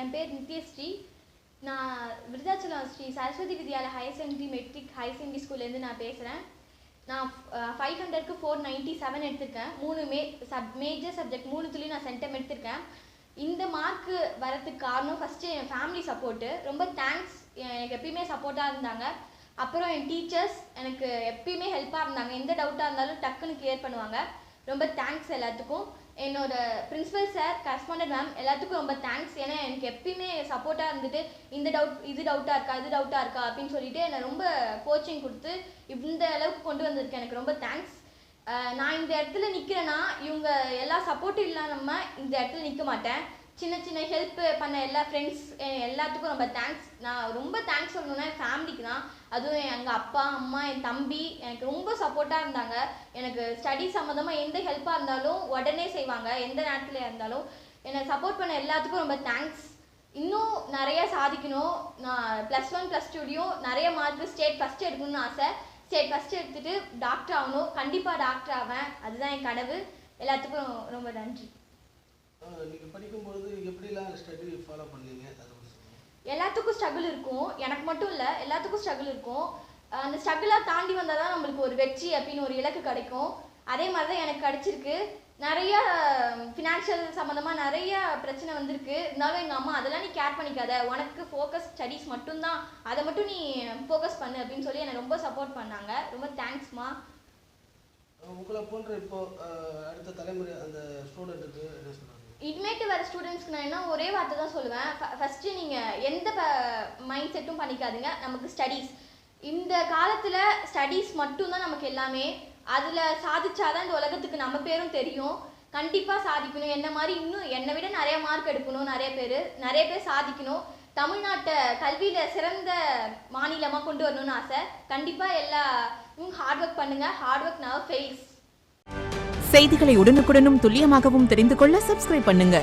என் பேர் நித்யஸ்ரீ. நான் Virudhachalam Sri Saraswathi Vidyalaya higher secondary matric higher secondary ஸ்கூல்லேருந்து நான் பேசுகிறேன். நான் 500க்கு 497 எடுத்திருக்கேன். 3 மேஜர் சப்ஜெக்ட் 3துலேயும் நான் சென்டம் எடுத்திருக்கேன். இந்த மார்க்கு வரதுக்கு காரணம் ஃபஸ்ட்டு என் ஃபேமிலி சப்போர்ட்டு. ரொம்ப தேங்க்ஸ், எனக்கு எப்பயுமே சப்போர்ட்டாக இருந்தாங்க. அப்புறம் என் டீச்சர்ஸ் எனக்கு எப்பயுமே ஹெல்ப்பாக இருந்தாங்க. எந்த டவுட்டாக இருந்தாலும் டக்குன்னு கிளியர் பண்ணுவாங்க. ரொம்ப தேங்க்ஸ் எல்லாத்துக்கும். என்னோட பிரின்சிபல் சார், கரஸ்பாண்டன்ட் மேம் எல்லாத்துக்கும் ரொம்ப தேங்க்ஸ். ஏன்னா எனக்கு எப்பயுமே சப்போர்ட்டாக இருந்துட்டு இந்த இது டவுட்டாக இருக்கா இது டவுட்டாக இருக்கா அப்படின்னு சொல்லிட்டு என்னை ரொம்ப கோச்சிங் கொடுத்து இந்த அளவுக்கு கொண்டு வந்திருக்கேன். எனக்கு ரொம்ப தேங்க்ஸ். நான் இந்த இடத்துல நிற்கிறேன்னா இவங்க எல்லா சப்போர்ட்டும் இல்லாமல் இந்த இடத்துல நிற்க மாட்டேன். சின்ன சின்ன ஹெல்ப் பண்ண எல்லா ஃப்ரெண்ட்ஸ் எல்லாத்துக்கும் ரொம்ப தேங்க்ஸ். நான் ரொம்ப தேங்க்ஸ் சொல்லணுன்னா என் ஃபேமிலிக்கு தான். அதுவும் எங்கள் அப்பா அம்மா என் தம்பி எனக்கு ரொம்ப சப்போர்ட்டாக இருந்தாங்க. எனக்கு ஸ்டடி சம்மந்தமாக எந்த ஹெல்ப்பாக இருந்தாலும் உடனே செய்வாங்க. எந்த நேரத்தில் இருந்தாலும் என்னை சப்போர்ட் பண்ண எல்லாத்துக்கும் ரொம்ப தேங்க்ஸ். இன்னும் நிறைய சாதிக்கணும். நான் +1 +2லையும் நிறைய மார்க்கு ஸ்டேட் ஃபஸ்ட்டு எடுக்கணும்னு ஆசை. ஸ்டேட் ஃபஸ்ட்டு எடுத்துகிட்டு டாக்டர் ஆகணும். கண்டிப்பாக டாக்டர் ஆவேன். அதுதான் என் கனவு. எல்லாத்துக்கும் ரொம்ப நன்றி. நீங்கள் படிக்கும்பொழுது எப்படிலாம் ஸ்டடி ஃபாலோ பண்ணீங்க? எல்லாத்துக்கும் ஸ்ட்ரகிள் இருக்கும். எனக்கு மட்டும் இல்லை, எல்லாத்துக்கும் ஸ்ட்ரகிள் இருக்கும். அந்த ஸ்ட்ரகிளாக தாண்டி வந்தால் தான் நம்மளுக்கு ஒரு வெற்றி அப்படின்னு ஒரு இலக்கு கிடைக்கும். அதே மாதிரி தான் எனக்கு கிடச்சிருக்கு. நிறைய ஃபினான்ஷியல் சம்மந்தமாக நிறைய பிரச்சனை வந்திருக்கு. இருந்தாலும் எங்கள் அம்மா அதெல்லாம் நீ கேர் பண்ணிக்காத, உனக்கு ஃபோக்கஸ் ஸ்டடீஸ் மட்டும்தான், அதை மட்டும் நீ ஃபோக்கஸ் பண்ணு அப்படின்னு சொல்லி என்னை ரொம்ப சப்போர்ட் பண்ணாங்க. ரொம்ப தேங்க்ஸ்மா. உங்களை போன்ற இப்போ அடுத்த தலைமுறை அந்த ஸ்டூடெண்ட்டுக்கு என்ன சொல்கிறாங்க? இனிமேட்டு வர ஸ்டூடெண்ட்ஸ்க்கு நான் என்ன ஒரே வார்த்தை தான் சொல்லுவேன். ஃபஸ்ட்டு நீங்கள் எந்த மைண்ட் செட்டும் பண்ணிக்காதுங்க. நமக்கு ஸ்டடீஸ் இந்த காலத்தில் ஸ்டடீஸ் மட்டும்தான் நமக்கு எல்லாமே. அதில் சாதிச்சாதான் இந்த உலகத்துக்கு நம்ம பேரும் தெரியும். கண்டிப்பாக சாதிக்கணும். என்ன மாதிரி இன்னும் என்னை விட நிறைய மார்க் எடுக்கணும். நிறைய பேர் சாதிக்கணும். தமிழ்நாட்டை கல்வியில் சிறந்த மாநிலமாக கொண்டு வரணும்னு ஆசை. கண்டிப்பாக எல்லாரும் ஹார்ட் ஒர்க் பண்ணுங்கள். Hard work never fails. செய்திகளை உடனுக்குடனும் துல்லியமாகவும் தெரிந்து கொள்ள சப்ஸ்கிரைப் பண்ணுங்க.